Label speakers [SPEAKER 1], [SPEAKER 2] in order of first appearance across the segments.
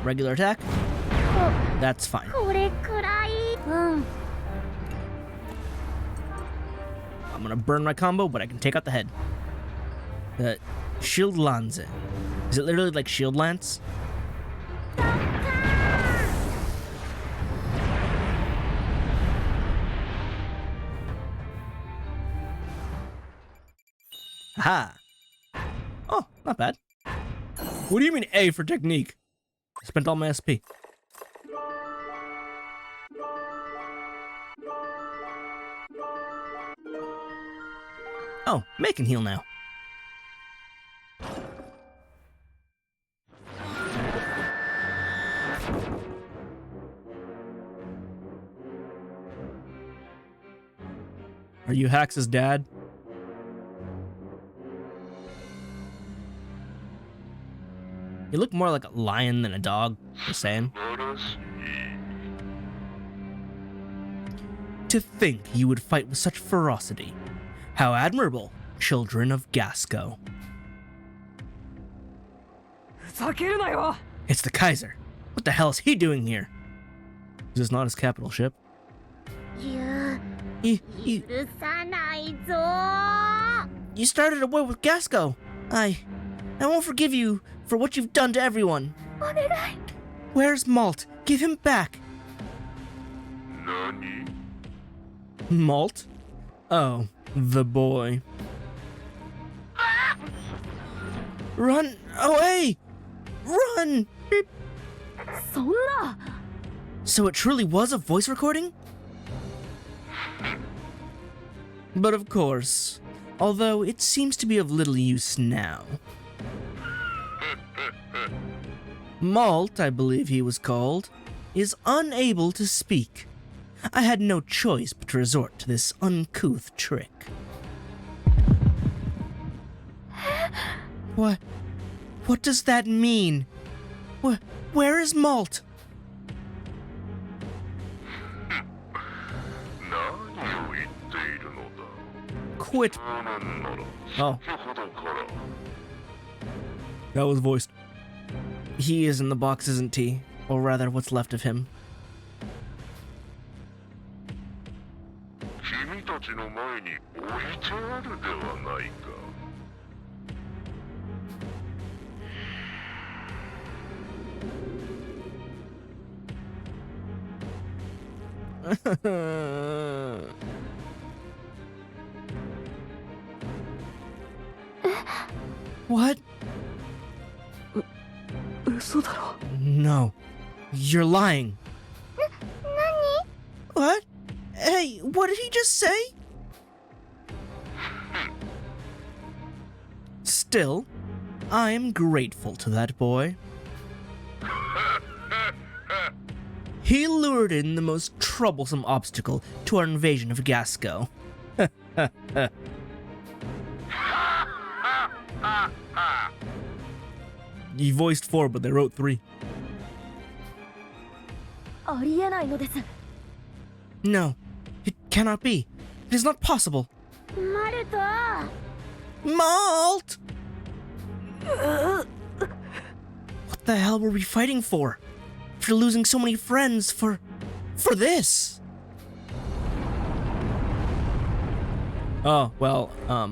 [SPEAKER 1] Regular attack? That's fine. I'm gonna burn my combo, but I can take out the head. Shield Lance. Is it literally like Shield Lance? Aha! Oh, not bad. What do you mean A for technique? I spent all my SP. Oh, May can heal now. Are you Hax's dad? You look more like a lion than a dog, just saying. To think you would fight with such ferocity. How admirable, children of Gasco. It's the Kaiser. What the hell is he doing here? Is this not his capital ship? You started a war with Gasco. I won't forgive you for what you've done to everyone. Where's Malt? Give him back.
[SPEAKER 2] Nani?
[SPEAKER 1] Malt? Oh, the boy. Run away! Run! Beep. So it truly was a voice recording? But of course, although it seems to be of little use now. Malt, I believe he was called, is unable to speak. I had no choice but to resort to this uncouth trick. What does that mean? Where is Malt? Quit. Oh. That was voiced. He is in the box, isn't he? Or rather, what's left of him. What? No, you're lying. What? Hey, what did he just say? Still, I am grateful to that boy. He lured in the most troublesome obstacle to our invasion of Gasco. He voiced 4, but they wrote 3. No, it cannot be. It is not possible. Malt! What the hell were we fighting for? For losing so many friends for this? Oh, well, I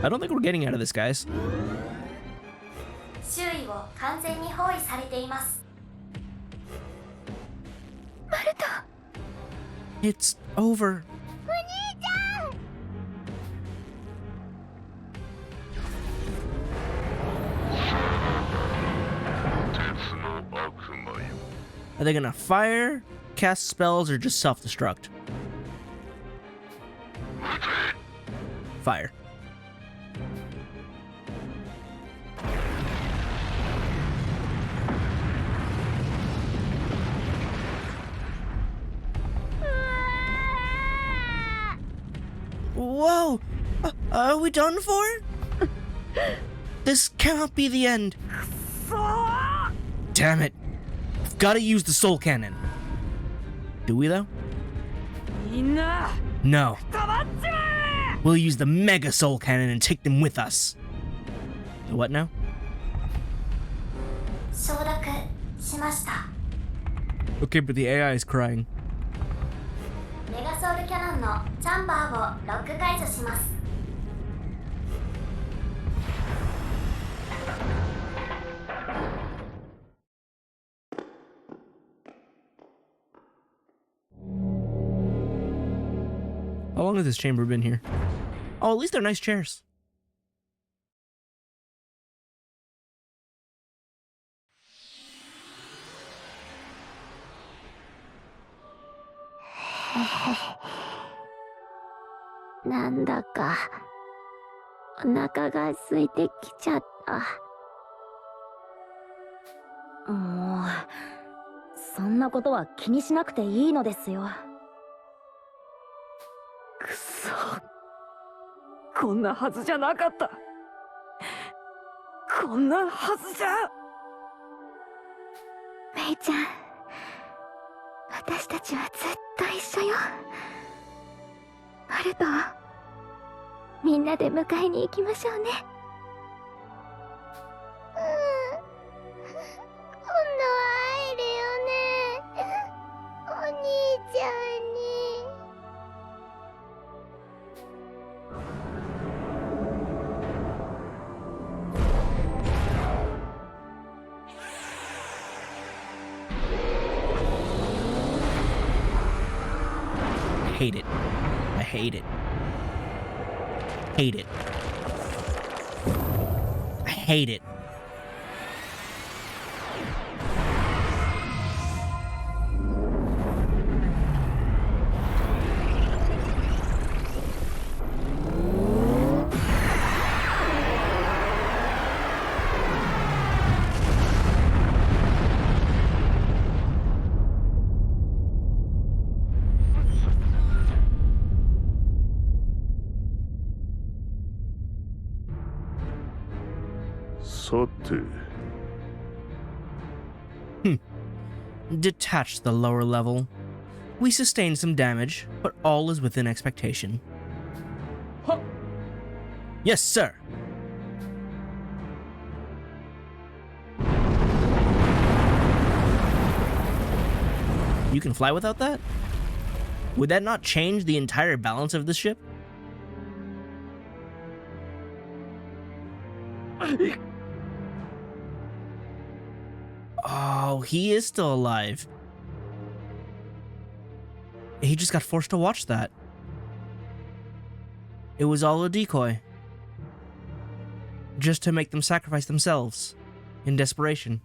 [SPEAKER 1] don't think we're getting out of this, guys. It's over. Are they gonna fire, cast spells, or just self-destruct? Fire. Whoa! Are we done for? This cannot be the end. Damn it. We've got to use the soul cannon. Do we, though? No. We'll use the mega soul cannon and take them with us. What now?
[SPEAKER 2] 承諾しました。
[SPEAKER 1] Okay, but the AI is crying.
[SPEAKER 2] メガソウルキャノンのチャンバーをロック解除します。
[SPEAKER 1] How long has this chamber been here? Oh, at least they're nice chairs.
[SPEAKER 2] Nanda なんだかお腹が空いてきちゃった。もうそんなことは気にしなくていいのですよ。
[SPEAKER 3] くそ、こんなはずじゃなかった。こんなはずじゃ。
[SPEAKER 2] メイちゃん、私たちはずっと一緒よ。マルト、みんなで迎えに行きましょうね。今度は会えるよね、お兄ちゃんに。
[SPEAKER 1] I hate it. I hate it. Hate it. I hate it. Detach the lower level. We sustained some damage, but all is within expectation.
[SPEAKER 3] Huh.
[SPEAKER 1] Yes, sir. You can fly without that? Would that not change the entire balance of the ship? Oh, he is still alive. He just got forced to watch that. It was all a decoy. Just to make them sacrifice themselves in desperation.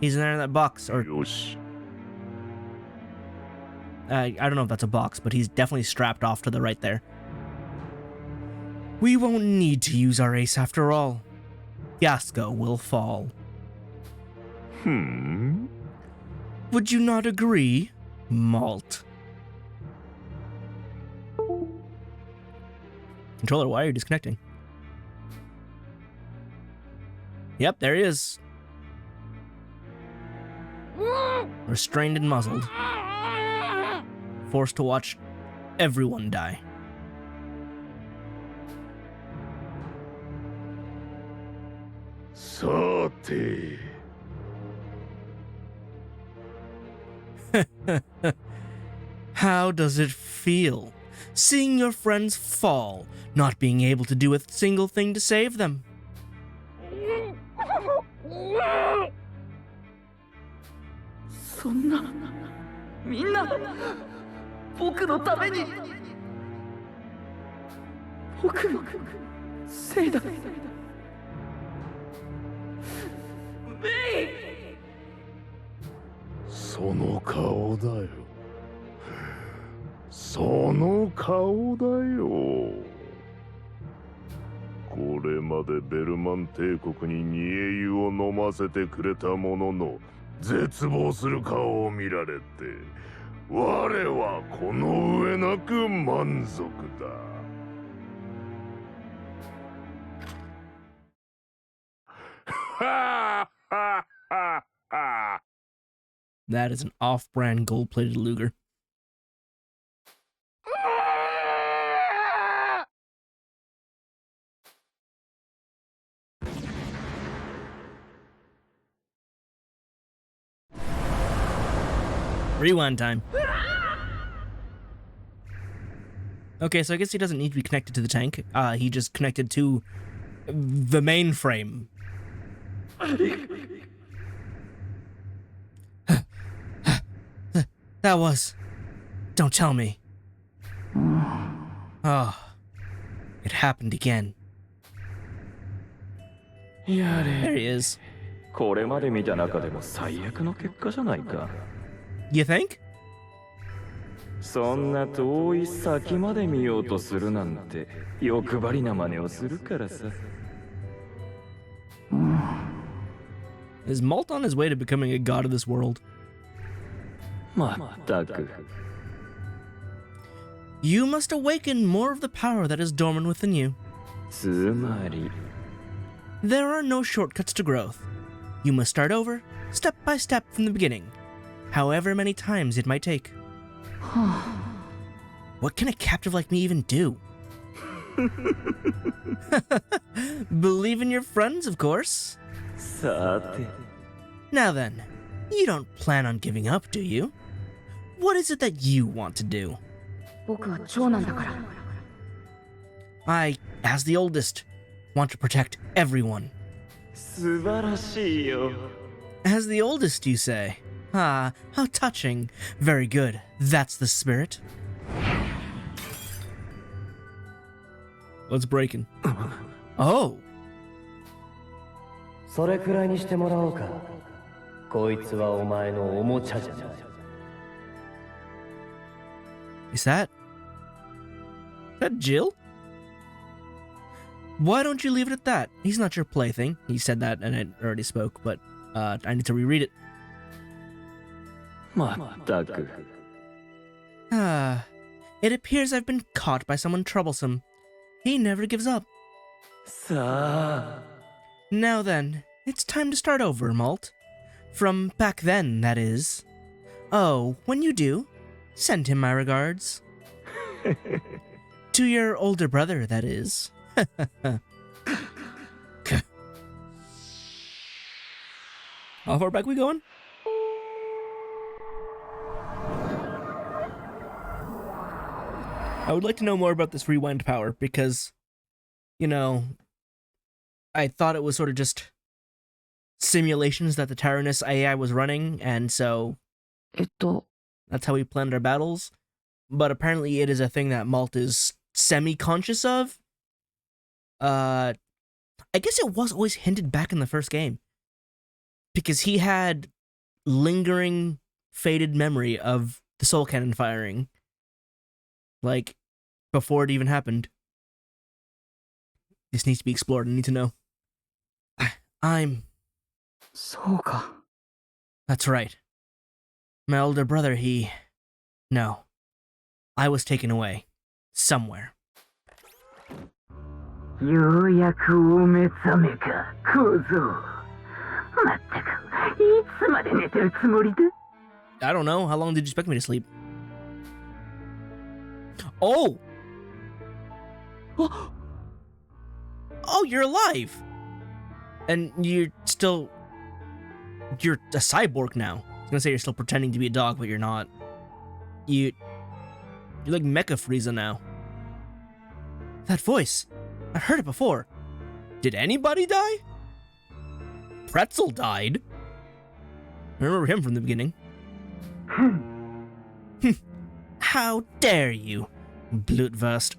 [SPEAKER 1] He's in there in that box, or I don't know if that's a box, but he's definitely strapped off to the right there. We won't need to use our ace after all. Yasko will fall. Would you not agree, Malt? Controller, why are you disconnecting? Yep, there he is. Restrained and muzzled. Forced to watch everyone die. How does it feel, seeing your friends fall, not being able to do a single thing to save them?
[SPEAKER 3] そんな、みんな僕のために、僕のせいだ。メイ。
[SPEAKER 4] その顔だよ。その顔だよ。これまでベルマン帝国に煮え湯を飲ませてくれたものの絶望する顔を見られて、我はこの上なく満足だ。
[SPEAKER 1] That is an off-brand gold-plated Luger. Rewind time. Okay, so I guess he doesn't need to be connected to the tank. He just connected to the mainframe. That was... Don't tell me. Oh, it happened again. There he is.
[SPEAKER 5] これまで見た中でも最悪の結果じゃないか。
[SPEAKER 1] You think?
[SPEAKER 5] そんな遠い先まで見ようとするなんて欲張りな真似をするからさ。
[SPEAKER 1] Is Malt on his way to becoming a god of this world?
[SPEAKER 5] まったく。
[SPEAKER 1] You must awaken more of the power that is dormant within you.
[SPEAKER 5] つまり
[SPEAKER 1] There are no shortcuts to growth. You must start over, step by step from the beginning, however many times it might take. What can a captive like me even do? Believe in your friends, of course.
[SPEAKER 5] さて
[SPEAKER 1] Now then, you don't plan on giving up, do you? What is it that you want to do?
[SPEAKER 3] 僕は長男だから。
[SPEAKER 1] I, as the oldest, want to protect everyone.
[SPEAKER 5] 素晴らしいよ。
[SPEAKER 1] As the oldest, you say? Ah, how touching. Very good. That's the spirit. What's breaking? Oh.
[SPEAKER 6] それくらいにしてもらおうか。こいつはお前のおもちゃじゃない。
[SPEAKER 1] Is that Jill? Why don't you leave it at that? He's not your plaything. He said that and I already spoke, but I need to reread it.
[SPEAKER 5] まったく。
[SPEAKER 1] Ah, it appears I've been caught by someone troublesome. He never gives up.
[SPEAKER 5] さあ。
[SPEAKER 1] Now then, it's time to start over, Malt. From back then, that is. Oh, when you do, send him my regards. To your older brother, that is. How far back we going? I would like to know more about this rewind power because, you know, I thought it was sort of just simulations that the Tyrannus AI was running, and so that's how we planned our battles. But apparently it is a thing that Malt is semi-conscious of. I guess it was always hinted back in the first game. Because he had lingering, faded memory of the soul cannon firing. Like, before it even happened. This needs to be explored. I need to know. I'm...
[SPEAKER 3] そうか。
[SPEAKER 1] That's right. My older brother, No. I was taken away. Somewhere.
[SPEAKER 3] ようやくお目覚めか、小僧。まったく、いつまで寝てるつもりだ
[SPEAKER 1] I don't know. How long did you expect me to sleep? Oh! Oh, you're alive! And you're a cyborg now. I was gonna say you're still pretending to be a dog, but you're not. You're like Mecha Frieza now. That voice! I've heard it before. Did anybody die? Pretzel died. I remember him from the beginning. How dare you, Blutwurst.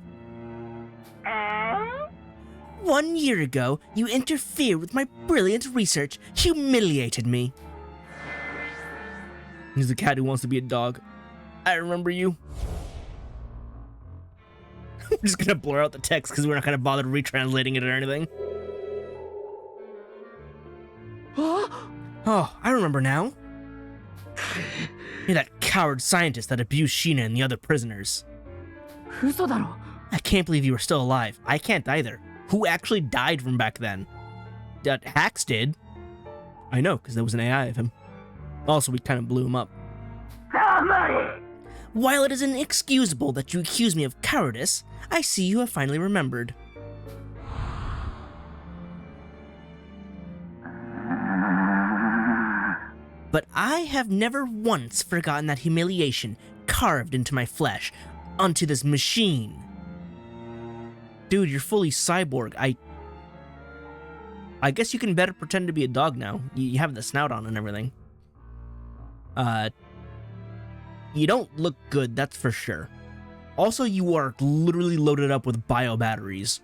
[SPEAKER 1] 1 year ago, you interfered with my brilliant research, humiliated me. He's the cat who wants to be a dog. I remember you. I'm just gonna blur out the text because we're not gonna bother retranslating it or anything. Oh, I remember now. You're that coward scientist that abused Sheena and the other prisoners.
[SPEAKER 3] 嘘だろ
[SPEAKER 1] I can't believe you were still alive. I can't either. Who actually died from back then? Hax did. I know, because there was an AI of him. Also, we kind of blew him up.
[SPEAKER 3] 黙れ
[SPEAKER 1] While it is inexcusable that you accuse me of cowardice, I see you have finally remembered. But I have never once forgotten that humiliation carved into my flesh, onto this machine. Dude, you're fully cyborg. I guess you can better pretend to be a dog now. You have the snout on and everything. You don't look good, that's for sure. Also, you are literally loaded up with bio batteries.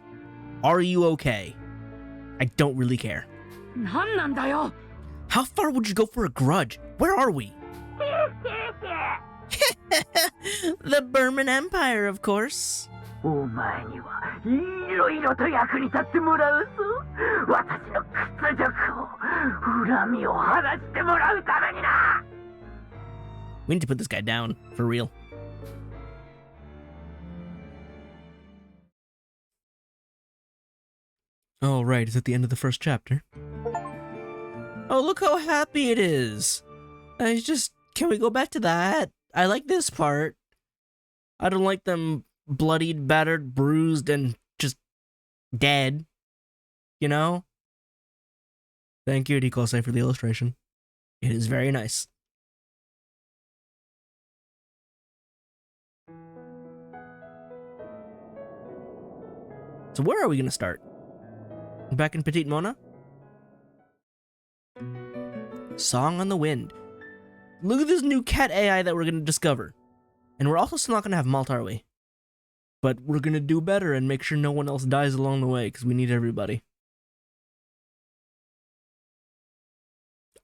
[SPEAKER 1] Are you okay? I don't really care. How far would you go for a grudge? Where are we? The Burman Empire, of course.
[SPEAKER 3] お前にはいろいろと役に立ってもらうぞ。私の屈辱を、恨みを晴らしてもらうためにな。
[SPEAKER 1] We need to put this guy down, for real. Alright, is that the end of the first chapter? Oh, look how happy it is! Can we go back to that? I like this part. I don't like them bloodied, battered, bruised, and just dead. You know? Thank you, Dikose, for the illustration. It is very nice. So where are we gonna start? Back in Petite Mona? Song on the Wind. Look at this new cat AI that we're gonna discover. And we're also still not gonna have Malt, are we? But we're gonna do better and make sure no one else dies along the way, because we need everybody.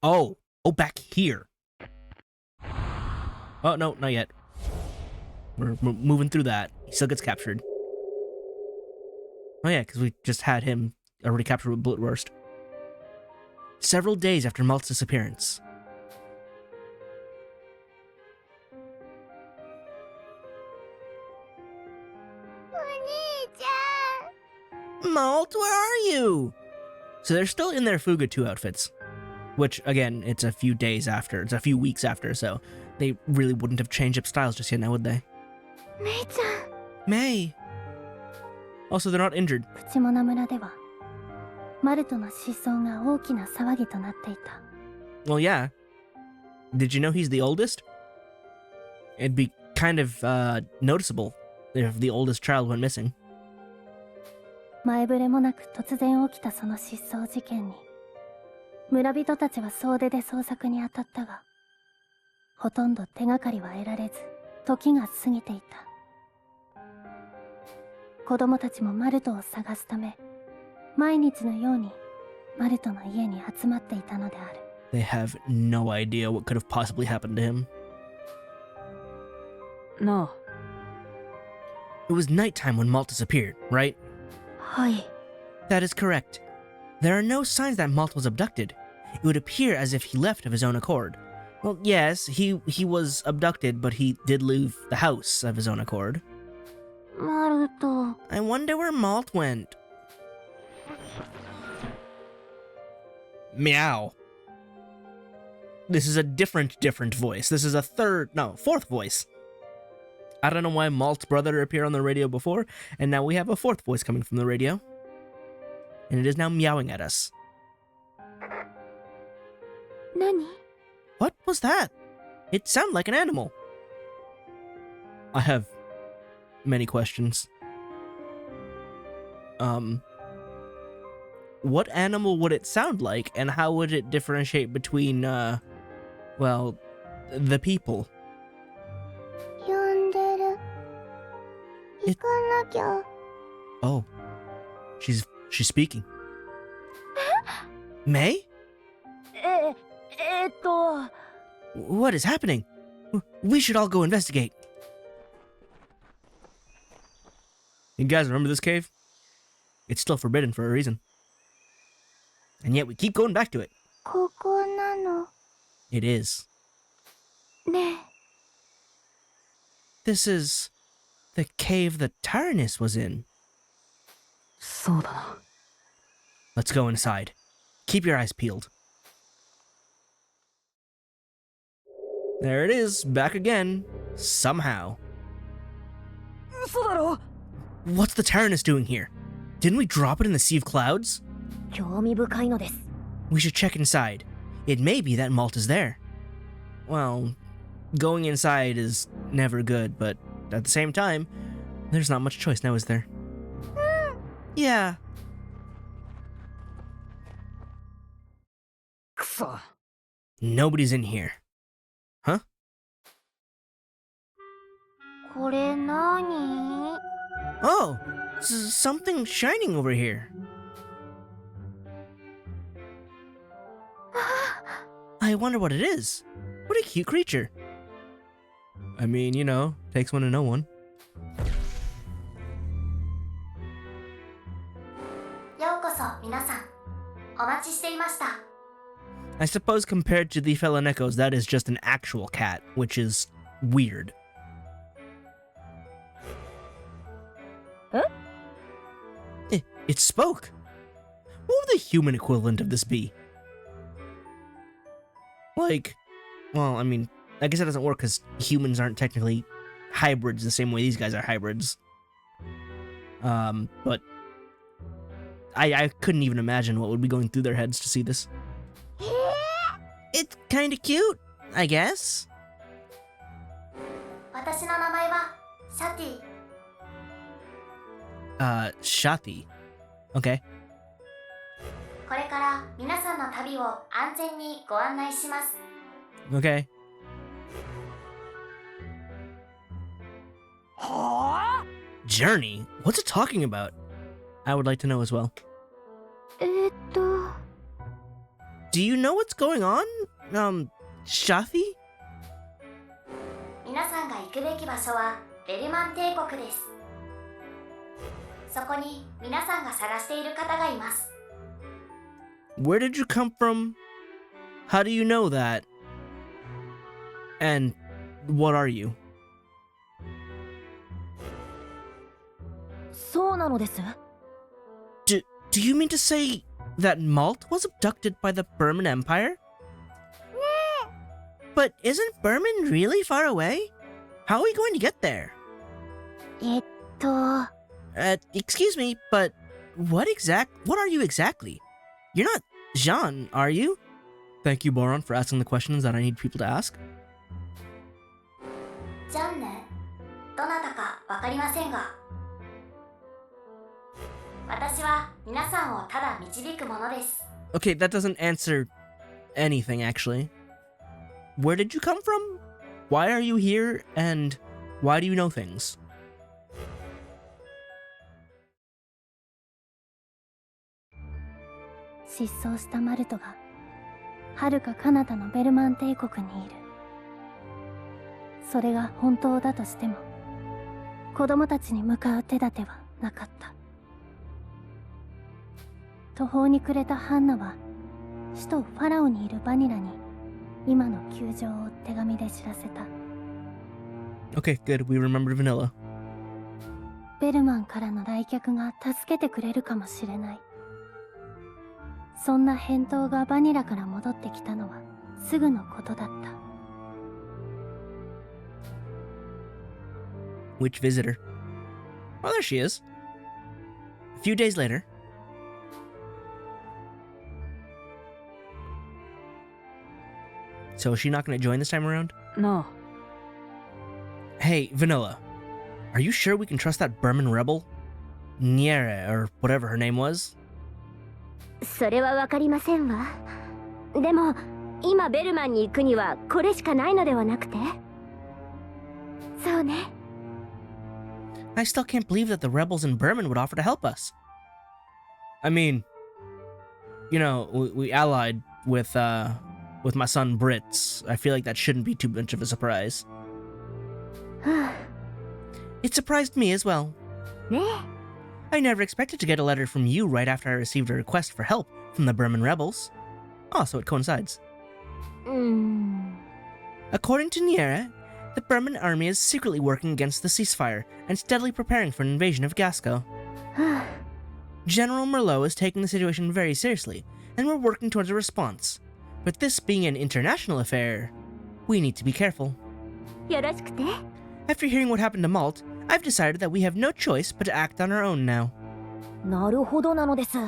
[SPEAKER 1] Oh, back here. Oh, no, not yet. We're moving through that. He still gets captured. Oh yeah, because we just had him already captured with Blutwurst. Several days after Malt's disappearance. Malt, where are you? So they're still in their Fuga 2 outfits. Which, again, it's a few days after. It's a few weeks after, so they really wouldn't have changed up styles just yet now, would they?
[SPEAKER 2] Mei-chan.
[SPEAKER 1] May! Also, they're not injured.
[SPEAKER 2] プチモナ村ではマルトの失踪が大きな騒ぎとなっていた。
[SPEAKER 1] Well, yeah. Did you know he's the oldest? It'd be kind of, noticeable if the oldest child went missing.
[SPEAKER 2] 前触れもなく突然起きたその失踪事件に村人たちは総出で捜索に当たったがほとんど手がかりは得られず時が過ぎていた。子供たちもマルトを探すため毎日のようにマルトの家に集まっていたのである。
[SPEAKER 1] They have no idea what could have possibly happened to him.
[SPEAKER 2] なあ。
[SPEAKER 1] It was nighttime when Malt disappeared, right?
[SPEAKER 2] はい。
[SPEAKER 1] That is correct. There are no signs that Malt was abducted. It would appear as if he left of his own accord. Well, yes, he was abducted, but he did leave the house of his own accord.
[SPEAKER 2] マルト。
[SPEAKER 1] I wonder where Malt went. Meow. This is a different voice. This is a fourth voice. I don't know why Malt's brother appeared on the radio before, and now we have a fourth voice coming from the radio. And it is now meowing at us.
[SPEAKER 2] 何？
[SPEAKER 1] What was that? It sounded like an animal. I have many questions. What animal would it sound like, and how would it differentiate between, well, the people?
[SPEAKER 2] 呼んでる。行かなきゃ。
[SPEAKER 1] Oh, she's speaking. May? What is happening? We should all go investigate. You guys remember this cave? It's still forbidden for a reason. And yet we keep going back to it.
[SPEAKER 2] ここなの。
[SPEAKER 1] It is.
[SPEAKER 2] ねえ。
[SPEAKER 1] This is the cave that Tyrannus was in.
[SPEAKER 2] そうだな。
[SPEAKER 1] Let's go inside. Keep your eyes peeled. There it is, back again. Somehow.
[SPEAKER 2] 嘘だろ。
[SPEAKER 1] What's the Tyrannus doing here? Didn't we drop it in the Sea of Clouds?
[SPEAKER 2] 興味深いのです。
[SPEAKER 1] We should check inside. It may be that Malt is there. well, going inside is never good, but at the same time, there's not much choice now, is there? Yeah.
[SPEAKER 7] くそ。
[SPEAKER 1] Nobody's in here. Huh?
[SPEAKER 2] これ何？
[SPEAKER 1] Oh, something shining over here. I wonder what it is. What a cute creature. I mean, you know, takes one to know one.
[SPEAKER 2] ようこそ皆さん。お待ちしていました。
[SPEAKER 1] I suppose compared to the Felanecos, that is just an actual cat, which is weird.
[SPEAKER 7] Huh?
[SPEAKER 1] It spoke. What would the human equivalent of this be? Like, well, I mean, I guess that doesn't work because humans aren't technically hybrids the same way these guys are hybrids. But I couldn't even imagine what would be going through their heads to see this. It's kinda cute, I guess.
[SPEAKER 2] 私の名前はシャティ。
[SPEAKER 1] Shati. Okay.
[SPEAKER 2] これから皆さんの旅を安全にご案内します。
[SPEAKER 1] Okay.
[SPEAKER 7] はあ
[SPEAKER 1] Journey? What's it talking about? I would like to know as well. Do you know what's going on? Shafi?
[SPEAKER 2] 皆さんが行くべき場所はベルマン帝国です。そこに皆さんが探している方がいます。
[SPEAKER 1] Where did you come from? How do you know that? And what are you?
[SPEAKER 7] そうなのです。
[SPEAKER 1] Do you mean to say that Malt was abducted by the Burman Empire? But isn't Burman really far away? How are we going to get there? Excuse me, but what are you exactly? You're not Jean, are you? Thank you, Boron, for asking the questions that I need people to ask.
[SPEAKER 2] ジャンね、どなたかわかりませんが、私は皆さんをただ導くものです。
[SPEAKER 1] Okay, that doesn't answer anything, actually. Where did you come from? Why are you here? And why do you know things?
[SPEAKER 2] 失踪したマルトが遥か彼方のベルマン帝国にいる。それが本当だとしても子供たちに向かう手立てはなかった。途方に暮れたハンナは首都ファラオにいるバニラに今の窮状を手紙で知らせた。
[SPEAKER 1] Okay, good. We remembered Vanilla.
[SPEAKER 2] ベルマンからの来客が助けてくれるかもしれない。そんな返答がバニラから戻ってきたのはすぐのことだった。
[SPEAKER 1] Which visitor? Oh, there she is. A few days later. So is she not going to join this time around?
[SPEAKER 7] No.
[SPEAKER 1] Hey, Vanilla. Are you sure we can trust that Burman rebel? Niere, or whatever her name was?
[SPEAKER 8] それはわかりませんわ。でも今ベルマンに行くにはこれしかないのではなくて。そうね。
[SPEAKER 1] I still can't believe that the rebels in Burman would offer to help us. I mean, you know, we allied with my son Brits. I feel like that shouldn't be too much of a surprise. It surprised me as well.
[SPEAKER 8] ね
[SPEAKER 1] I never expected to get a letter from you right after I received a request for help from the Burman rebels. Oh, so it coincides.
[SPEAKER 8] え。
[SPEAKER 1] According to Niera, the Burman army is secretly working against the ceasefire and steadily preparing for an invasion of Gasco. General Merlot is taking the situation very seriously, and we're working towards a response. But this being an international affair, we need to be careful.
[SPEAKER 8] よろしくて。
[SPEAKER 1] After hearing what happened to Malt, I've decided that we have no choice but to act on our own now.
[SPEAKER 7] なるほどなのです。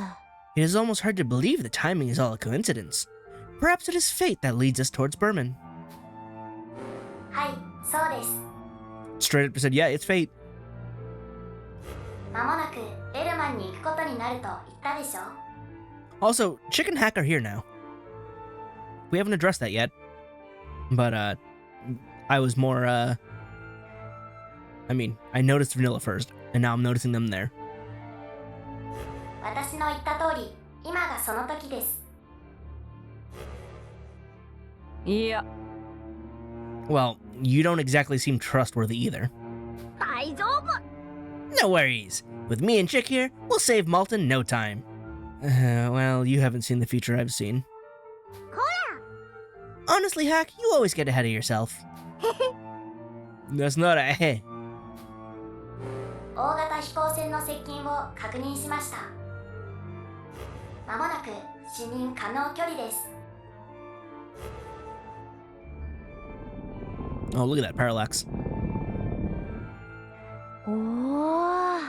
[SPEAKER 1] It is almost hard to believe the timing is all a coincidence. Perhaps it is fate that leads us towards Burman.
[SPEAKER 2] はい、そうです。
[SPEAKER 1] Straight up said, yeah, it's fate.
[SPEAKER 2] 間もなくベルマンに行くことになると言ったでしょ。
[SPEAKER 1] Also, Chick and Hack are here now. We haven't addressed that yet. But, I was more, I mean, I noticed Vanilla first, and now I'm noticing them there.
[SPEAKER 2] 私の言った通り、今がその時です。
[SPEAKER 7] いや、
[SPEAKER 1] Well, you don't exactly seem trustworthy either.
[SPEAKER 8] 大丈夫。
[SPEAKER 1] No worries. With me and Chick here, we'll save Malta in no time. Well, you haven't seen the future I've seen. Honestly, Hack, you always get ahead of yourself. That's not a heh.
[SPEAKER 2] 大型飛行船の接近を確認しました。間もなく視認可能距離です。
[SPEAKER 1] Oh, look at that parallax.
[SPEAKER 7] おー。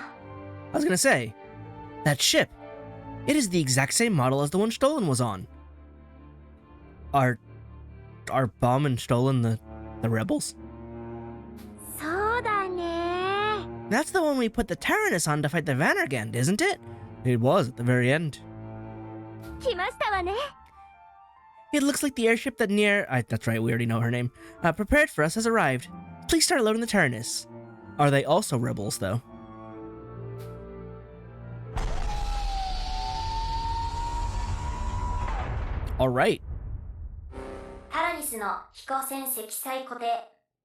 [SPEAKER 1] I was gonna say, that ship. It is the exact same model as the one Stolen was on. Are Bomb and Stolen the rebels?
[SPEAKER 8] そうだね。
[SPEAKER 1] That's the one we put the Tyrannus on to fight the Vanargand, isn't it? It was at the very end.
[SPEAKER 8] 来ましたわね。
[SPEAKER 1] It looks like the airship that that's right, we already know her name, prepared for us has arrived. Please start loading the Tyrannus. Are they also rebels, though? Alright.
[SPEAKER 2] タラニスの飛行船積載固定、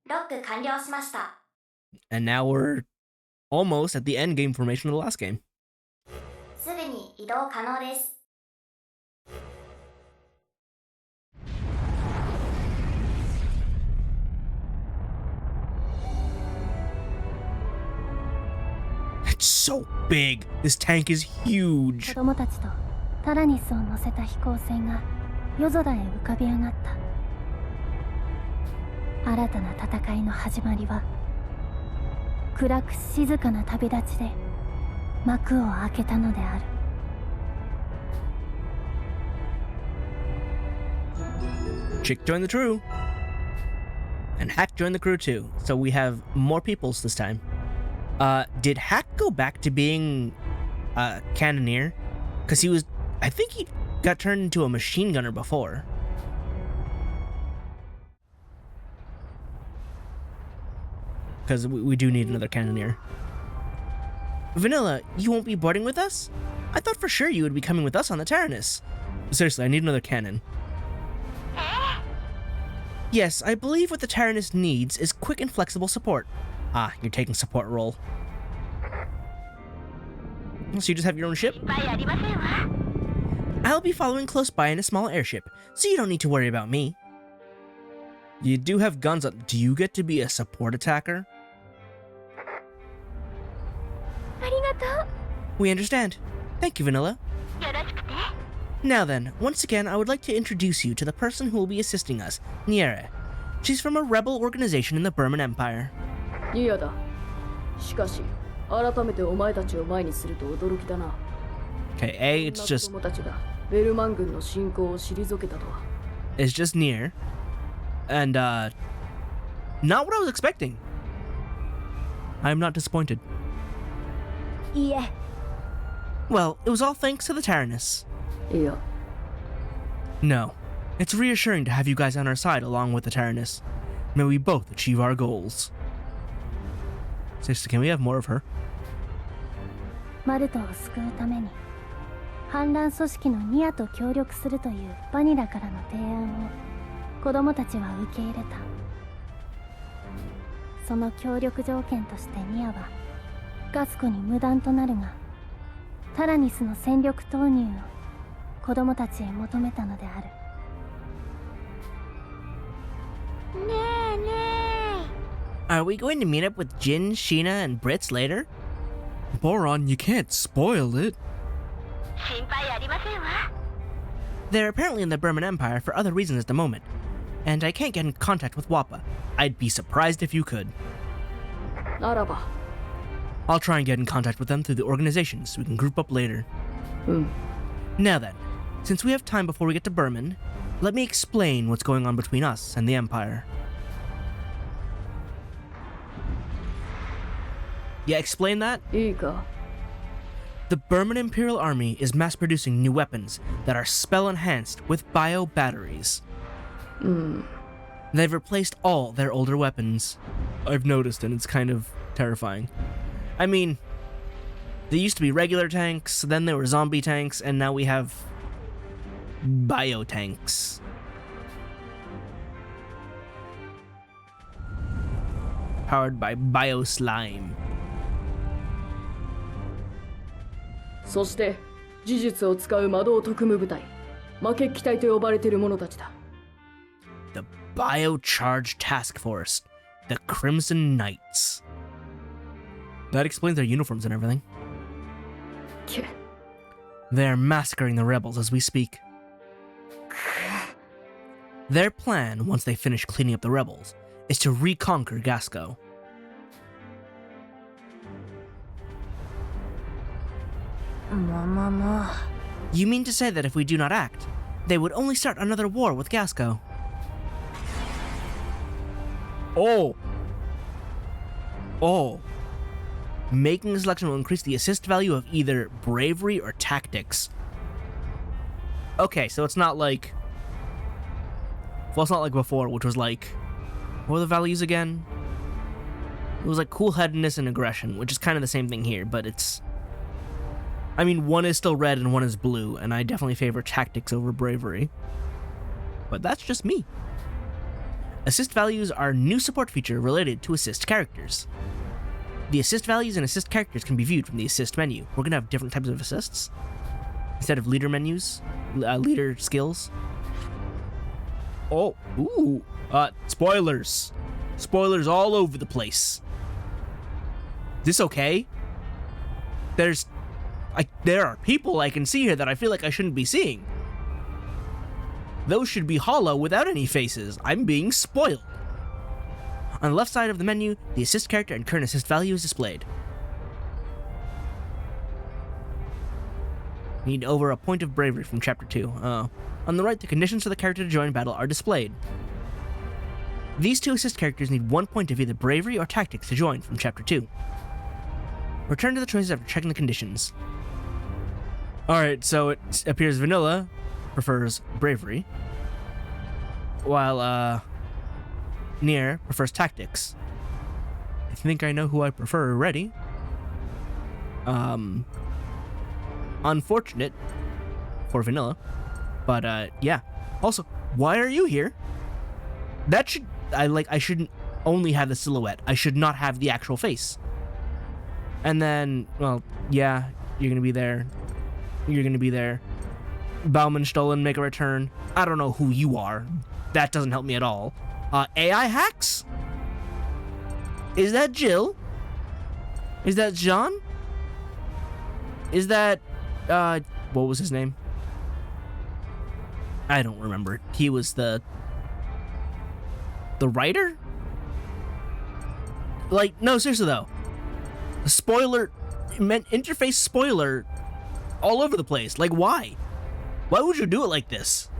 [SPEAKER 2] ロック完了しました。
[SPEAKER 1] And now we're almost at the end game formation of the last game.
[SPEAKER 2] すぐに移動可能です。
[SPEAKER 1] It's so big. This tank is
[SPEAKER 2] 子
[SPEAKER 1] huge.
[SPEAKER 2] 供たちとタラニスを乗せた飛行船が夜空へ浮かび上がった。新たな戦いの始まりは暗く静かな旅立ちで幕を開けたのである。
[SPEAKER 1] Chick joined the crew. And Hack joined the crew too. So we have more peoples this time. Did Hack go back to being a cannoneer? Because I think he got turned into a machine gunner before. Because we do need another cannoneer. Vanilla, you won't be boarding with us? I thought for sure you would be coming with us on the Tyrannus. Seriously, I need another cannon. Yes, I believe what the Tyrannus needs is quick and flexible support. Ah, you're taking support role. So you just have your own ship?
[SPEAKER 8] いっぱいありませんわ。
[SPEAKER 1] I'll be following close by in a small airship, so you don't need to worry about me. You do have guns on. Do you get to be a support attacker?
[SPEAKER 8] ありがと
[SPEAKER 1] We understand. Thank you, Vanilla.
[SPEAKER 8] う。よろしくて。
[SPEAKER 1] Now then, once again, I would like to introduce you to the person who will be assisting us, Niere. She's from a rebel organization in the Burman Empire.
[SPEAKER 9] 嫌だ。しかし、改めてお前たちを前にすると驚きだな。
[SPEAKER 1] Okay, A, it's
[SPEAKER 9] そ
[SPEAKER 1] just
[SPEAKER 9] んな子供たちがベルマン軍の侵攻を退けたとは。
[SPEAKER 1] it's just Nier. And not what I was expecting. I'm not disappointed.
[SPEAKER 7] いいえ、
[SPEAKER 1] Well, it was all thanks to the Tyrannus.
[SPEAKER 9] いや、
[SPEAKER 1] No. It's reassuring to have you guys on our side along with the Tyrannus. May we both achieve our goals. Sister, can we have more of her?
[SPEAKER 2] マルトを救うために反乱組織のニアと協力するというバニラからの提案を子供たちは受け入れた。その協力条件としてニアはガスコに無断となるがタラニスの戦力投入を子供たちへ求めたのである。
[SPEAKER 8] ねえね
[SPEAKER 1] Are we going to meet up with Jin, Sheena, and Brits later? Boron, you can't spoil it.
[SPEAKER 8] え。心配ありませんわ。
[SPEAKER 1] They're apparently in the Burman Empire for other reasons at the moment, and I can't get in contact with Wappa. I'd be surprised if you could.
[SPEAKER 9] ならば、
[SPEAKER 1] I'll try and get in contact with them through the organization so we can group up later.
[SPEAKER 9] うん。
[SPEAKER 1] Now then, since we have time before we get to Burman, let me explain what's going on between us and the Empire. Yeah, explain that.
[SPEAKER 9] いいか
[SPEAKER 1] The Burman Imperial Army is mass-producing new weapons that are spell-enhanced with bio-batteries. They've replaced all their older weapons. I've noticed, and it's kind of terrifying. I mean, there used to be regular tanks, then there were zombie tanks, and now we have bio-tanks. Powered by bio-slime.
[SPEAKER 9] そして事実を使う魔導特務部隊魔血鬼隊と呼ばれている者たちだ
[SPEAKER 1] The Biocharge Task Force, the Crimson Knights. That explains their uniforms and everything.
[SPEAKER 9] け
[SPEAKER 1] They're massacring the rebels as we speak. Their plan, once they finish cleaning up the rebels, is to reconquer Gasco. You mean to say that if we do not act, they would only start another war with Gasco? Oh! Making a selection will increase the assist value of either bravery or tactics. Okay, so it's not like... Well, it's not like before, which was like... What were the values again? It was like cool-headedness and aggression, which is kind of the same thing here, but it's... I mean, one is still red and one is blue, and I definitely favor tactics over bravery. But that's just me. Assist values are a new support feature related to assist characters. The assist values and assist characters can be viewed from the assist menu. We're gonna have different types of assists instead of leader menus, leader skills. Oh, ooh, spoilers. Spoilers all over the place. This okay? There are people I can see here that I feel like I shouldn't be seeing. Those should be hollow without any faces. I'm being spoiled. On the left side of the menu, the assist character and current assist value is displayed. Need over a point of bravery from Chapter 2. On the right, the conditions for the character to join battle are displayed. These two assist characters need 1 point of either bravery or tactics to join from Chapter 2. Return to the choices after checking the conditions. Alright, so it appears Vanilla prefers bravery, while Nier prefers tactics. I think I know who I prefer already. Unfortunate for Vanilla, but yeah. Also, why are you here? I shouldn't only have the silhouette. I should not have the actual face. And then, well, yeah, you're gonna be there. You're gonna be there. Baumanstollen, make a return. I don't know who you are. That doesn't help me at all. AI hacks? Is that Jill? Is that Jean? Is that, what was his name? I don't remember. He was the writer? Like, no, seriously though. Spoiler, interface spoiler all over the place. Like, why? Why would you do it like this?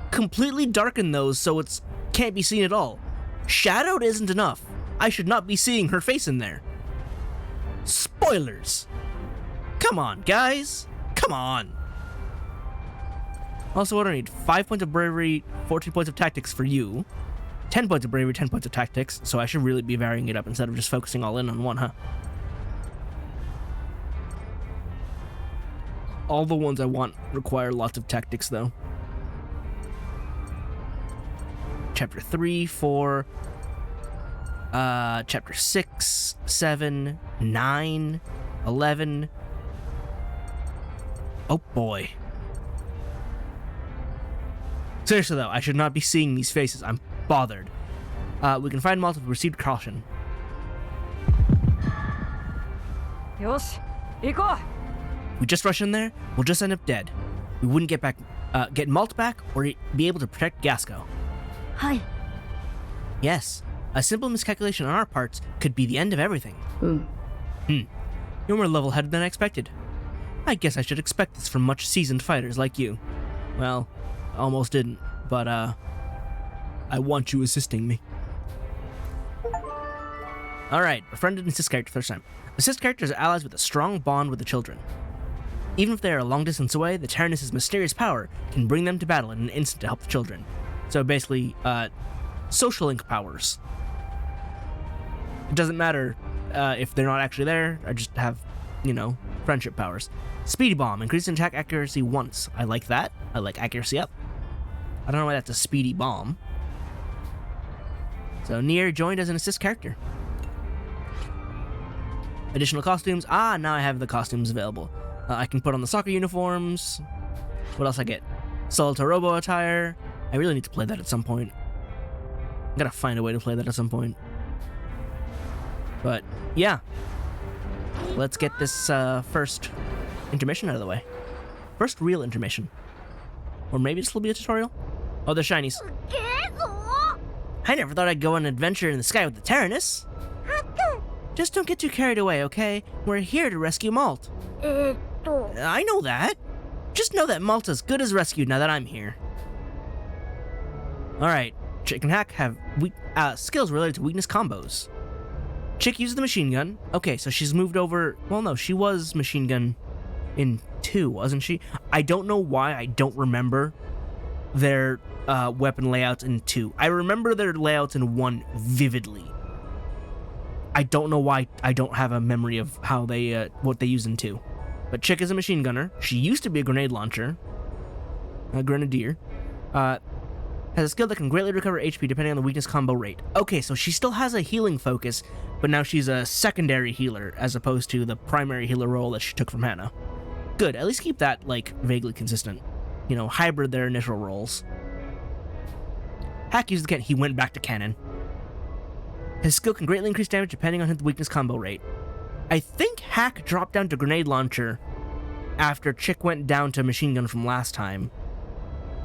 [SPEAKER 1] Completely darken those so it's can't be seen at all. Shadowed isn't enough. I should not be seeing her face in there. Spoilers. Come on, guys. Come on. Also, what do I need? 5 points of bravery, 14 points of tactics for you. 10 points of bravery, 10 points of tactics. So I should really be varying it up instead of just focusing all in on one, huh? All the ones I want require lots of tactics, though. Chapter 3, 4, Chapter 6, 7, 9, 11. Oh boy. Seriously though, I should not be seeing these faces. I'm bothered. We can find multiple received caution.
[SPEAKER 7] よし行こう
[SPEAKER 1] We just rush in there, we'll just end up dead. We wouldn't get Malt back or be able to protect Gasco.
[SPEAKER 2] はい
[SPEAKER 1] Yes, a simple miscalculation on our parts could be the end of everything. You're more level-headed than I expected. I guess I should expect this from much seasoned fighters like you. Well, almost didn't, but I want you assisting me. Alright, befriended and assist character first time. Assist characters are allies with a strong bond with the children. Even if they are a long distance away, the Tyrannus's mysterious power can bring them to battle in an instant to help the children. So basically, social link powers. It doesn't matter if they're not actually there, or just have, friendship powers. Speedy Bomb, increases attack accuracy once. I like that. I like accuracy up. I don't know why that's a speedy bomb. So Nier joined as an assist character. Additional costumes. Now I have the costumes available. I can put on the soccer uniforms. What else I get? Solitaire Robo attire. I really need to play that at some point. I gotta find a way to play that at some point. But, yeah. Let's get this first intermission out of the way. First real intermission. Or maybe this will be a tutorial? Oh, they're shinies. I never thought I'd go on an adventure in the sky with the Tyrannus. Just don't get too carried away, okay? We're here to rescue Malt. I know that. Just know that Malt's as good as rescued now that I'm here. Alright, Chick and Hack have skills related to weakness combos. Chick uses the machine gun. Okay, so she's moved over... Well, no, she was machine gun in 2, wasn't she? I don't know why I don't remember their weapon layouts in 2. I remember their layouts in 1 vividly. I don't know why I don't have a memory of how they what they use in 2. But Chick is a machine gunner. She used to be a grenade launcher. A grenadier. Has a skill that can greatly recover HP depending on the weakness combo rate. Okay, so she still has a healing focus, but now she's a secondary healer as opposed to the primary healer role that she took from Hannah. Good, at least keep that, vaguely consistent. Hybrid their initial roles. Hack used the cannon. He went back to cannon. His skill can greatly increase damage depending on his weakness combo rate. I think Hack dropped down to grenade launcher after Chick went down to machine gun from last time,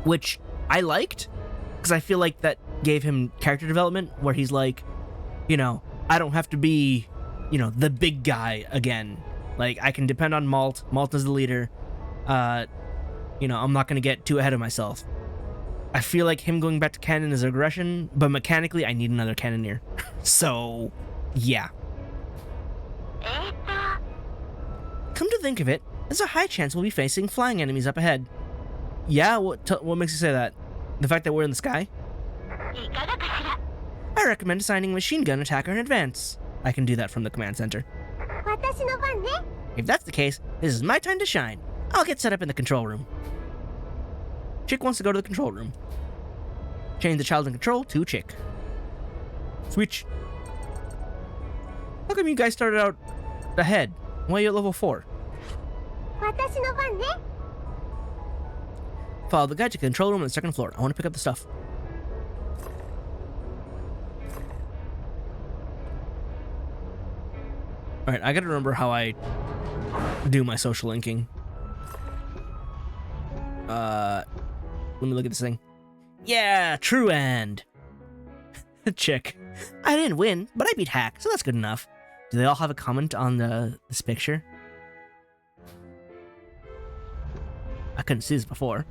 [SPEAKER 1] which I liked, because I feel like that gave him character development, where he's like, I don't have to be, the big guy again. I can depend on Malt. Malt is the leader. I'm not going to get too ahead of myself. I feel like him going back to cannon is aggression, but mechanically I need another cannoneer. So, yeah. Come to think of it, there's a high chance we'll be facing flying enemies up ahead. Yeah, what makes you say that? The fact that we're in the sky? I recommend assigning machine gun attacker in advance. I can do that from the command center. If that's the case, this is my time to shine. I'll get set up in the control room. Chick wants to go to the control room. Change the child in control to Chick. Switch. How come you guys started out ahead? Why are you at level 4? Follow the guide to the control room on the 2nd floor. I want to pick up the stuff. Alright, I gotta remember how I do my social linking. Let me look at this thing. Yeah, true end. Chick. I didn't win, but I beat Hack, so that's good enough. Do they all have a comment on this picture? I couldn't see this before.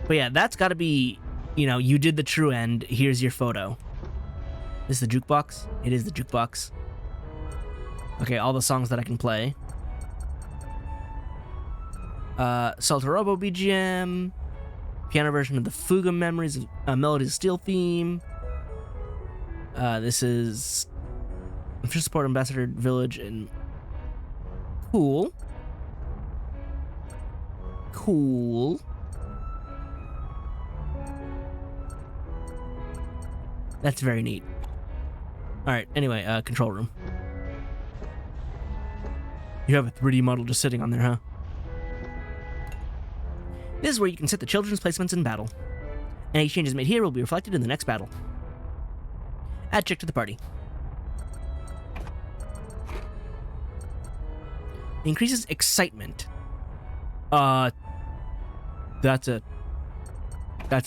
[SPEAKER 1] But yeah, that's gotta be, you did the true end, here's your photo. This is the jukebox? It is the jukebox. Okay, all the songs that I can play. Solitaire Robo BGM. Piano version of the Fuga Memories of Melodies of Steel theme. This is Official Support Ambassador Village and cool. Cool. That's very neat. Alright, anyway, control room. You have a 3D model just sitting on there, huh? This is where you can set the children's placements in battle. Any changes made here will be reflected in the next battle. Add Chick to the party. Increases excitement. That's a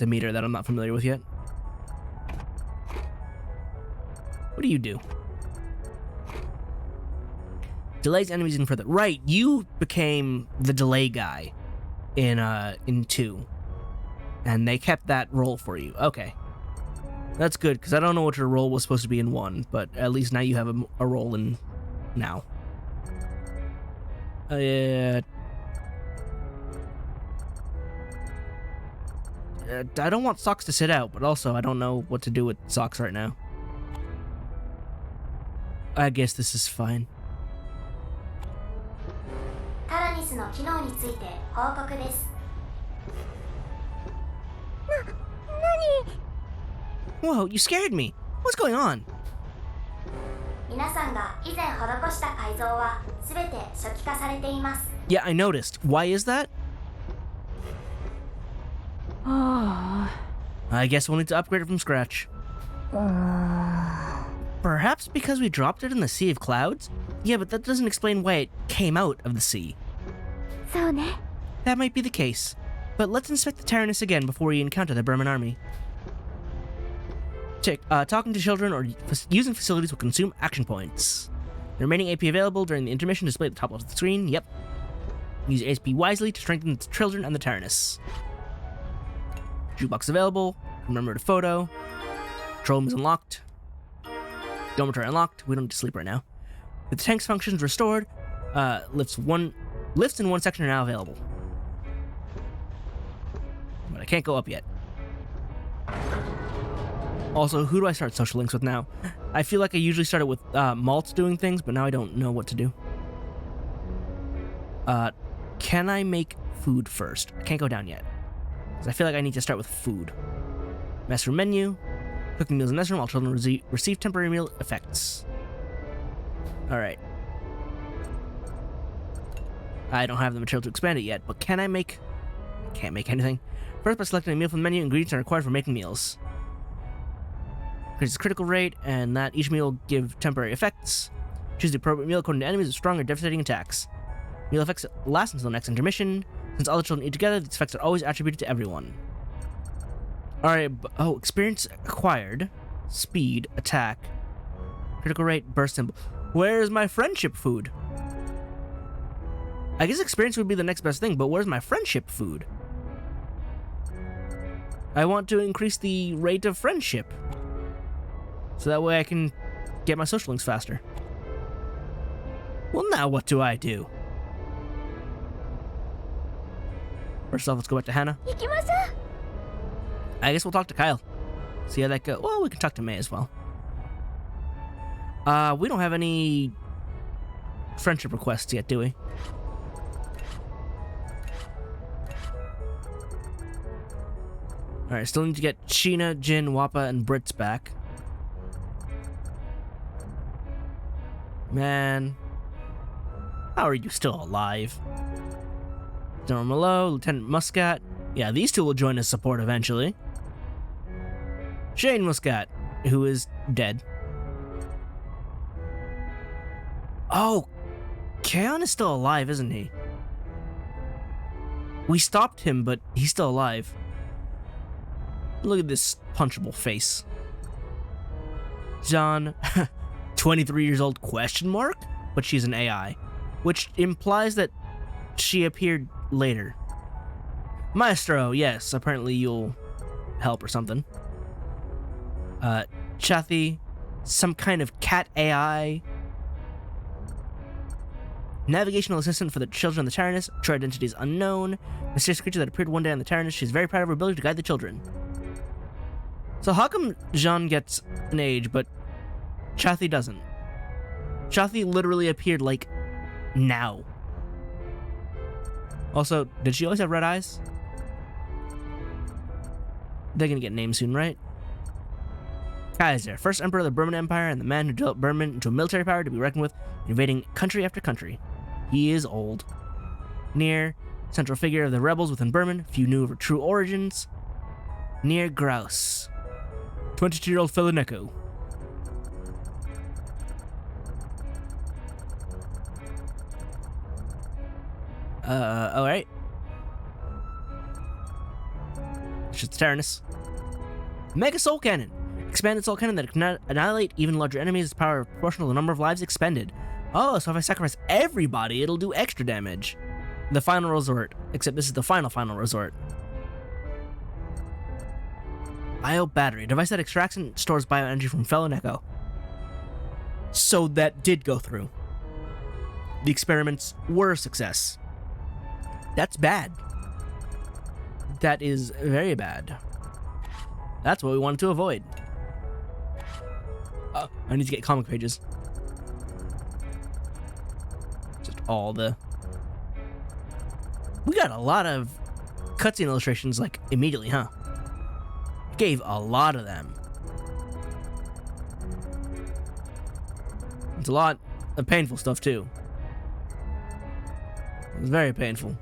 [SPEAKER 1] meter that I'm not familiar with yet. What do you do? Delays enemies in further. Right, you became the delay guy in 2. And they kept that role for you. Okay. That's good, because I don't know what your role was supposed to be in 1, but at least now you have a role in now. I don't want Socks to sit out, but also I don't know what to do with Socks right now. I guess this is fine.
[SPEAKER 2] タラニスの機能について報告です。
[SPEAKER 1] Whoa, you scared me. What's going on?
[SPEAKER 2] 皆さんが以前施した改造はすべて初期化されています。
[SPEAKER 1] Yeah, I noticed. Why is that? I guess we'll need to upgrade it from scratch. Perhaps because we dropped it in the Sea of Clouds? Yeah, but that doesn't explain why it came out of the sea.
[SPEAKER 8] そうね。
[SPEAKER 1] That might be the case. But let's inspect the Tyrannus again before we encounter the Burman army. Talking to children or using facilities will consume action points. The remaining AP available during the intermission display at the top of the screen. Yep. Use AP wisely to strengthen the children and the Tyrannus. Jukebox available. Remember to photo. Control room is unlocked. Dormitory unlocked. We don't need to sleep right now. With the tank's functions restored, lifts in one section are now available. But I can't go up yet. Also, who do I start social links with now? I feel like I usually started with Maltz doing things, but now I don't know what to do. Can I make food first? I can't go down yet, because I feel like I need to start with food. Mess room menu. Cooking meals in mess room while children receive temporary meal effects. Alright. I don't have the material to expand it yet, but can I make... I can't make anything. First, by selecting a meal from the menu, ingredients are required for making meals. Increases critical rate, and that each meal will give temporary effects. Choose the appropriate meal according to enemies with strong or devastating attacks. Meal effects last until the next intermission. Since all the children eat together, these effects are always attributed to everyone. Alright, experience acquired. Speed, attack, critical rate, burst symbol. Where's my friendship food? I guess experience would be the next best thing, but where's my friendship food? I want to increase the rate of friendship, so that way I can get my social links faster. Well, now what do I do? First off, let's go back to Hannah. I guess we'll talk to Kyle. See how that goes. Well, we can talk to May as well. We don't have any friendship requests yet, do we? Alright, still need to get Sheena, Jin, Wappa, and Brits back. Man. How are you still alive? General Malo, Lieutenant Muscat. Yeah, these two will join as support eventually. Shane Muscat, who is dead. Oh, Kaon is still alive, isn't he? We stopped him, but he's still alive. Look at this punchable face. John, 23 years old, question mark? But she's an AI, which implies that she appeared later. Maestro, yes, apparently you'll help or something. Chathi, some kind of cat AI. Navigational assistant for the children of the Tyrannus. True identity is unknown. Mysterious creature that appeared one day on the Tyrannus. She's very proud of her ability to guide the children. So how come Jean gets an age, but Chathi doesn't? Chathi literally appeared, like, now. Also, did she always have red eyes? They're gonna get named soon, right? Kaiser, first emperor of the Burman Empire and the man who developed Burman into a military power to be reckoned with, invading country after country. He is old. Near, central figure of the rebels within Burman, few knew of her true origins. Near Grouse, 22-year-old Felineko. Alright. It's just the Tyrannus. Mega Soul Cannon. Expanded Soul Cannon that can annihilate even larger enemies' power proportional to the number of lives expended. Oh, so if I sacrifice everybody, it'll do extra damage. The final resort. Except this is the final resort. Bio battery, a device that extracts and stores bioenergy from fellow Neko. So that did go through. The experiments were a success. That's bad. That is very bad. That's what we wanted to avoid. I need to get comic pages. Just all the... We got a lot of cutscene illustrations, like, immediately, huh? Gave a lot of them. It's a lot of painful stuff, too. It's very painful.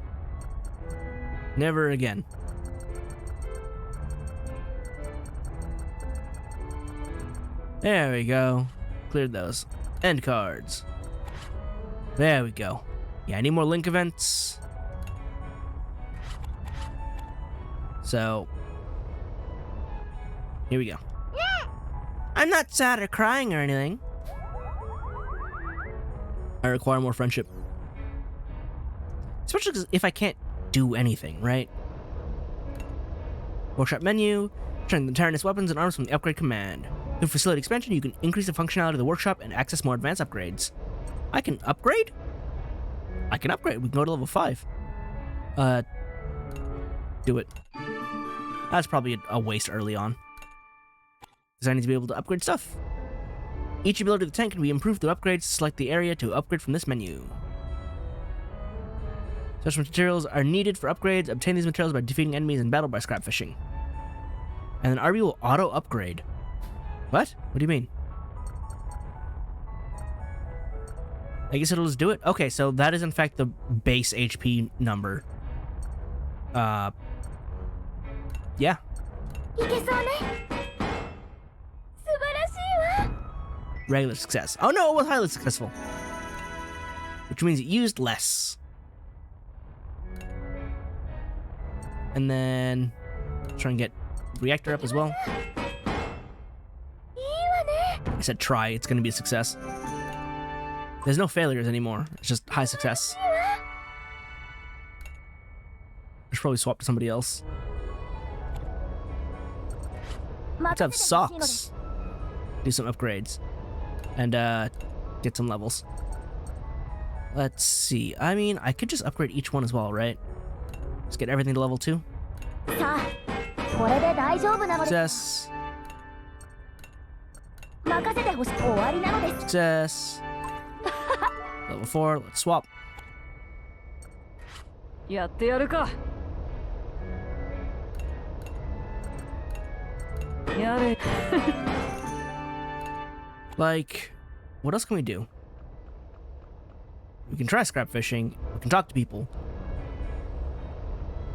[SPEAKER 1] Never again. There we go. Cleared those. End cards. There we go. Yeah, I need more link events. So, here we go. I'm not sad or crying or anything. I require more friendship. Especially if I can't do anything, right? Workshop menu. Strengthen the Tyrannus weapons and arms from the upgrade command. Through facility expansion, you can increase the functionality of the workshop and access more advanced upgrades. I can upgrade? I can upgrade. We can go to level 5. Do it. That's probably a waste early on. Because I need to be able to upgrade stuff. Each ability of the tank can be improved through upgrades. Select the area to upgrade from this menu. Special materials are needed for upgrades. Obtain these materials by defeating enemies in battle by scrap fishing. And then RB will auto-upgrade. What? What do you mean? I guess it'll just do it? Okay, so that is in fact the base HP number. Yeah. Regular success. Oh no, it was highly successful. Which means it used less. And then try and get reactor up as well. I said try, it's gonna be a success. There's no failures anymore, it's just high success. I should probably swap to somebody else. Let's have socks. Do some upgrades. And get some levels. Let's see. I mean, I could just upgrade each one as well, right? Just get everything to level 2. Success. Success. Level 4, let's swap. Like, what else can we do? We can try scrap fishing. We can talk to people.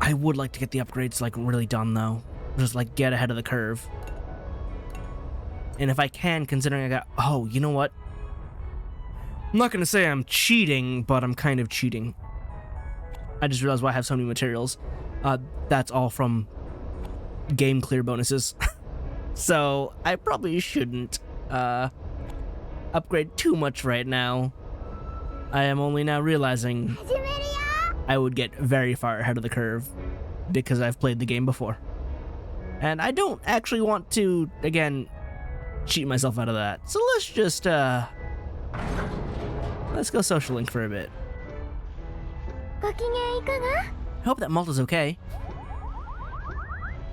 [SPEAKER 1] I would like to get the upgrades, like, really done, though. Just, like, get ahead of the curve. And if I can, considering I got... Oh, you know what? I'm not gonna say I'm cheating, but I'm kind of cheating. I just realized why I have so many materials. That's all from game clear bonuses. So, I probably shouldn't, upgrade too much right now. I am only now realizing I would get very far ahead of the curve because I've played the game before. And I don't actually want to, again, cheat myself out of that. So let's just, let's go social link for a bit. I hope that Malta's okay.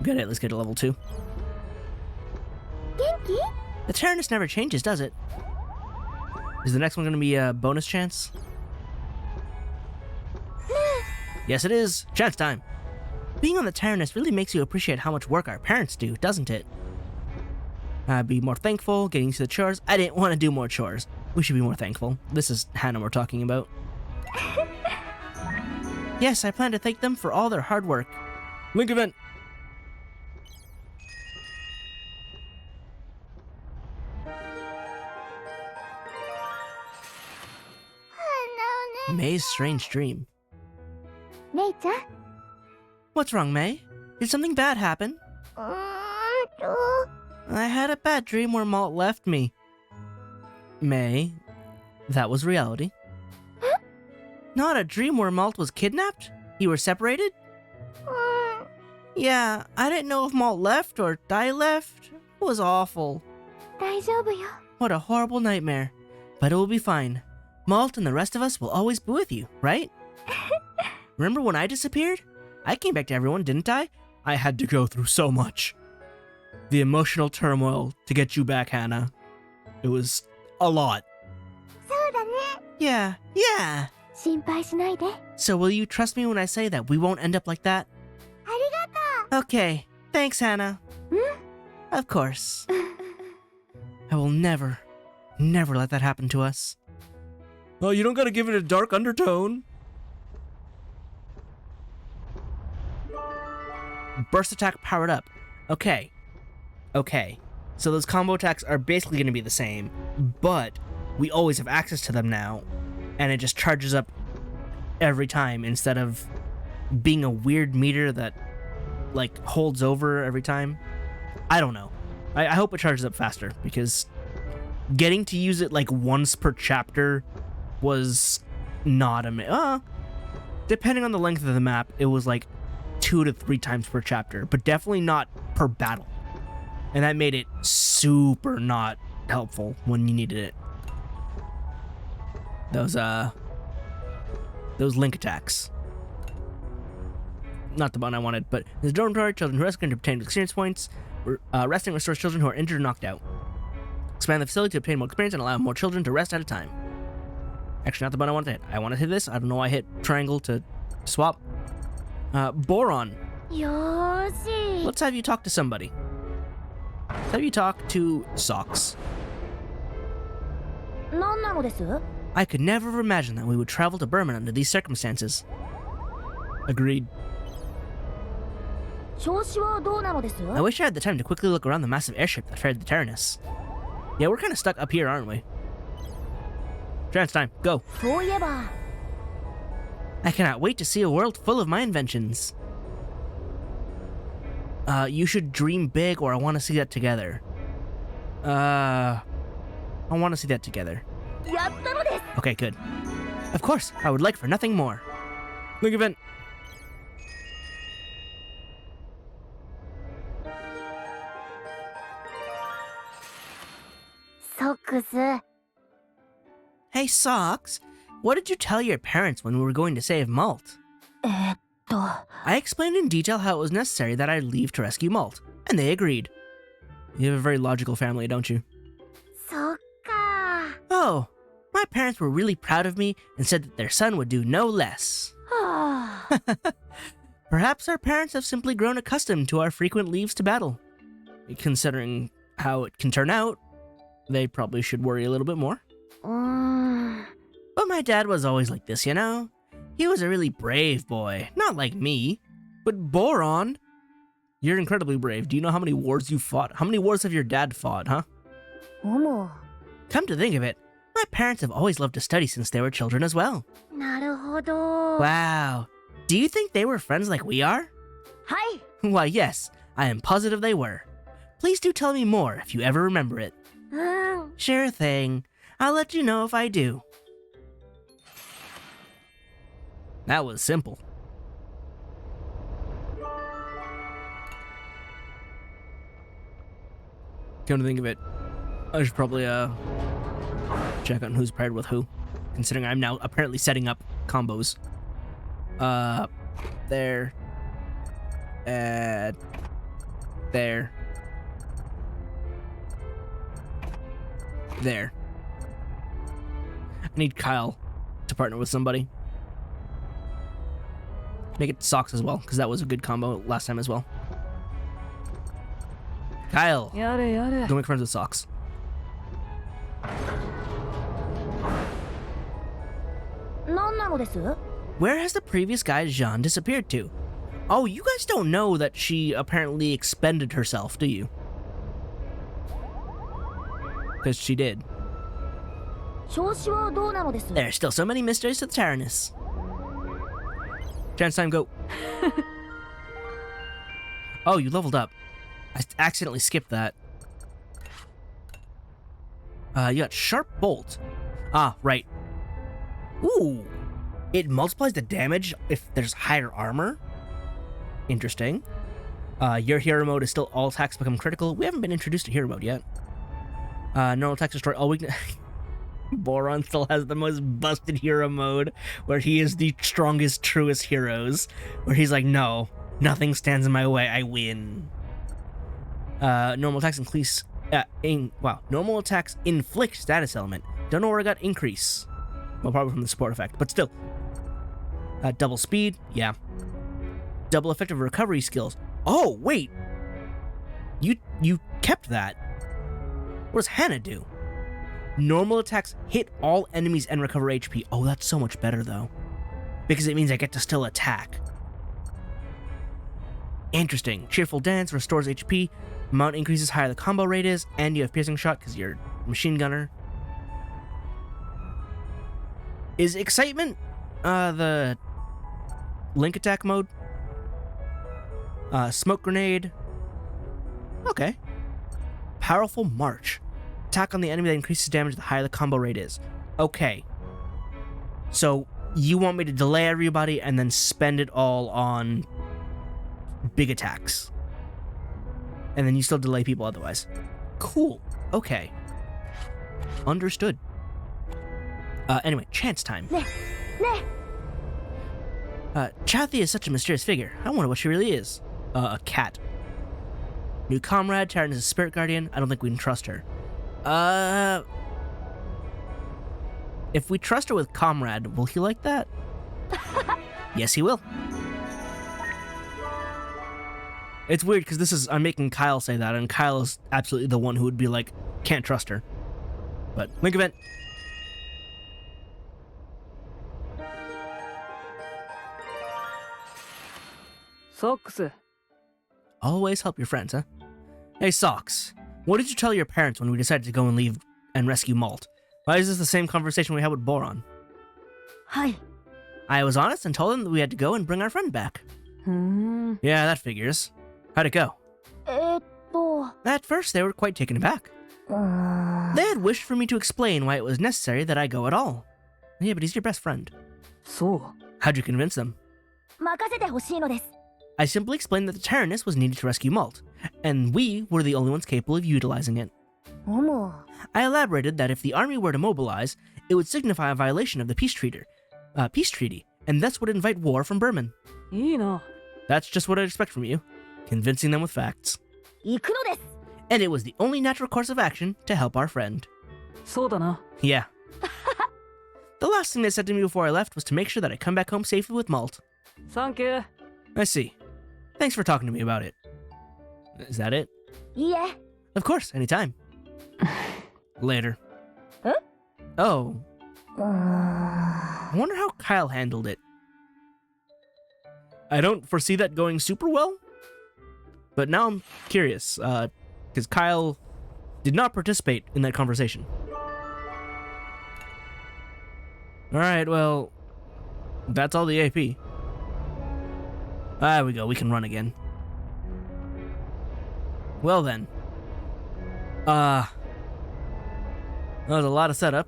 [SPEAKER 1] Good, let's get to level 2. The Tyrannus never changes, does it? Is the next one going to be a bonus chance? Yes, it is. Chance time. Being on the Tyrannus really makes you appreciate how much work our parents do, doesn't it? Be more thankful, getting to the chores. I didn't want to do more chores. We should be more thankful. This is Hannah we're talking about. Yes, I plan to thank them for all their hard work. Link event. May's strange dream. What's wrong, May? Did something bad happen? I had a bad dream where Malt left me. May, that was reality. Not a dream where Malt was kidnapped? You were separated? Yeah, I didn't know if Malt left or Dai left. It was awful.
[SPEAKER 8] 大丈夫よ。
[SPEAKER 1] What a horrible nightmare. But it will be fine. Malt and the rest of us will always be with you, right? Remember when I disappeared? I came back to everyone, didn't I? I had to go through so much. The emotional turmoil to get you back, Hannah. It was a lot.
[SPEAKER 8] そうだね。
[SPEAKER 1] Yeah, yeah.
[SPEAKER 8] 心配しないで。
[SPEAKER 1] So will you trust me when I say that we won't end up like that?
[SPEAKER 8] ありがとう。
[SPEAKER 1] Okay. Thanks, Hannah. Of course. I will never let that happen to us. Oh, you don't gotta give it a dark undertone. Burst attack powered up. Okay. So those combo attacks are basically gonna be the same, but we always have access to them now, and it just charges up every time instead of being a weird meter that, like, holds over every time. I don't know. I hope it charges up faster, because getting to use it, like, once per chapter was not depending on the length of the map, it was, like, 2 to 3 times per chapter, but definitely not per battle. And that made it super not helpful when you needed it. Those link attacks. Not the one I wanted, but there's dormitory, children who rescue and obtain experience points. Resting restores children who are injured or knocked out. Expand the facility to obtain more experience and allow more children to rest at a time. Actually, not the button I wanted to hit. I wanted to hit this. I don't know why I hit triangle to swap. Boron.
[SPEAKER 8] よーし。
[SPEAKER 1] Let's have you talk to somebody. Let's have you talk to Socks.
[SPEAKER 8] 何なのです？
[SPEAKER 1] I could never have imagined that we would travel to Berman under these circumstances. Agreed.
[SPEAKER 8] 調子はどうなのです？
[SPEAKER 1] I wish I had the time to quickly look around the massive airship that ferried the Tyrannus. Yeah, we're kind of stuck up here, aren't we? Trans time, go.
[SPEAKER 8] そういえば。
[SPEAKER 1] I cannot wait to see a world full of my inventions. You should dream big, or I want to see that together. I want to see that together.
[SPEAKER 8] やったのです。
[SPEAKER 1] Okay, good. Of course, I would like for nothing more. Link event.
[SPEAKER 8] Socks.
[SPEAKER 1] Hey, Socks. What did you tell your parents when we were going to save Malt? I explained in detail how it was necessary that I leave to rescue Malt, and they agreed. You have a very logical family, don't you?
[SPEAKER 8] そっか。
[SPEAKER 1] Oh, my parents were really proud of me and said that their son would do no less.
[SPEAKER 8] はあ。
[SPEAKER 1] Perhaps our parents have simply grown accustomed to our frequent leaves to battle. Considering how it can turn out, they probably should worry a little bit more. But my dad was always like this, you know? He was a really brave boy, not like me. But Boron, you're incredibly brave. Do you know how many wars you fought? How many wars have your dad fought, huh?
[SPEAKER 8] おも。
[SPEAKER 1] Come to think of it, my parents have always loved to study since they were children as well.
[SPEAKER 8] なるほど。
[SPEAKER 1] Wow. Do you think they were friends like we are?
[SPEAKER 8] はい。
[SPEAKER 1] Why, yes, I am positive they were. Please do tell me more if you ever remember it.
[SPEAKER 8] うん。
[SPEAKER 1] Sure thing. I'll let you know if I do. That was simple. Come to think of it, I should probably check on who's paired with who, considering I'm now apparently setting up combos. There. There. There. I need Kyle to partner with somebody. Make it Socks as well, because that was a good combo last time as well. Kyle,
[SPEAKER 7] やれやれ。
[SPEAKER 1] go make friends with Socks.
[SPEAKER 8] 何なのです？
[SPEAKER 1] Where has the previous guy Jean disappeared to? Oh, you guys don't know that she apparently expended herself, do you? Because she did.
[SPEAKER 8] 調子はどうなのです？
[SPEAKER 1] There are still so many mysteries to the Tyrannus. Chance time, go. Oh, you leveled up. I accidentally skipped that. You got Sharp Bolt. Ah, right. Ooh. It multiplies the damage if there's higher armor. Interesting. Your hero mode is still all attacks become critical. We haven't been introduced to hero mode yet. Normal attacks destroy all weakness. Boron still has the most busted hero mode, where he is the strongest, truest heroes. Where he's like, no, nothing stands in my way, I win. Normal attacks increase. Normal attacks inflict status element. Don't know where I got increase. Well, probably from the support effect, but still. Double speed, yeah. Double effective recovery skills. Oh, wait! You kept that. What does Hannah do? Normal attacks hit all enemies and recover HP. Oh, that's so much better, though. Because it means I get to still attack. Interesting. Cheerful Dance restores HP. Amount increases higher the combo rate is, and you have Piercing Shot because you're a machine gunner. Is Excitement the Link attack mode? Smoke Grenade. Okay. Powerful March. Attack on the enemy that increases damage the higher the combo rate is. Okay. So, you want me to delay everybody and then spend it all on big attacks. And then you still delay people otherwise. Cool. Okay. Understood. Anyway, chance time. Chathy is such a mysterious figure. I wonder what she really is. A cat. New comrade, Taryn is a spirit guardian. I don't think we can trust her. If we trust her with comrade, will he like that? Yes, he will. It's weird because I'm making Kyle say that, and Kyle is absolutely the one who would be like, can't trust her. But, link event.
[SPEAKER 7] Socks.
[SPEAKER 1] Always help your friends, huh? Hey, Socks. What did you tell your parents when we decided to go and leave and rescue Malt? Why is this the same conversation we had with Boron?
[SPEAKER 2] Hi.
[SPEAKER 1] I was honest and told them that we had to go and bring our friend back. Yeah, that figures. How'd it go? At first, they were quite taken aback. They had wished for me to explain why it was necessary that I go at all. Yeah, but he's your best friend.
[SPEAKER 7] So.
[SPEAKER 1] How'd you convince them? I simply explained that the Tyrannus was needed to rescue Malt, and we were the only ones capable of utilizing it. I elaborated that if the army were to mobilize, it would signify a violation of the peace treaty, and thus would invite war from Berman. That's just what I'd expect from you, convincing them with facts. And it was the only natural course of action to help our friend. Yeah. The last thing they said to me before I left was to make sure that I come back home safely with Malt.
[SPEAKER 7] Thank you.
[SPEAKER 1] I see. Thanks for talking to me about it. Is that it?
[SPEAKER 8] Yeah.
[SPEAKER 1] Of course, anytime. Later.
[SPEAKER 8] Huh?
[SPEAKER 1] Oh. I wonder how Kyle handled it. I don't foresee that going super well, but now I'm curious, because Kyle did not participate in that conversation. Alright, well, that's all the AP. There we go, we can run again. Well then. That was a lot of setup.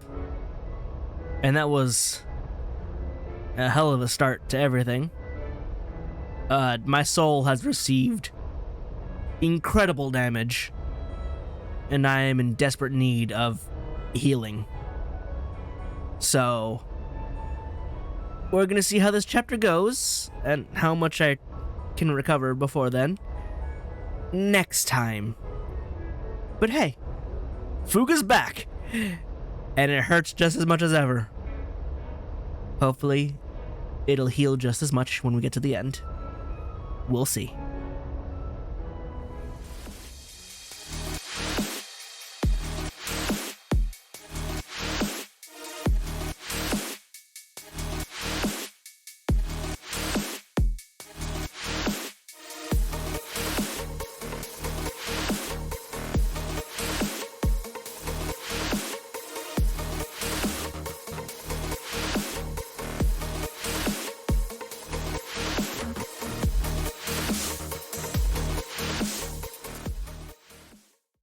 [SPEAKER 1] And that was a hell of a start to everything. My soul has received incredible damage. And I am in desperate need of healing. So, we're gonna see how this chapter goes, and how much I can recover before then. Next time. But hey, Fuga's back, and it hurts just as much as ever. Hopefully, it'll heal just as much when we get to the end. We'll see.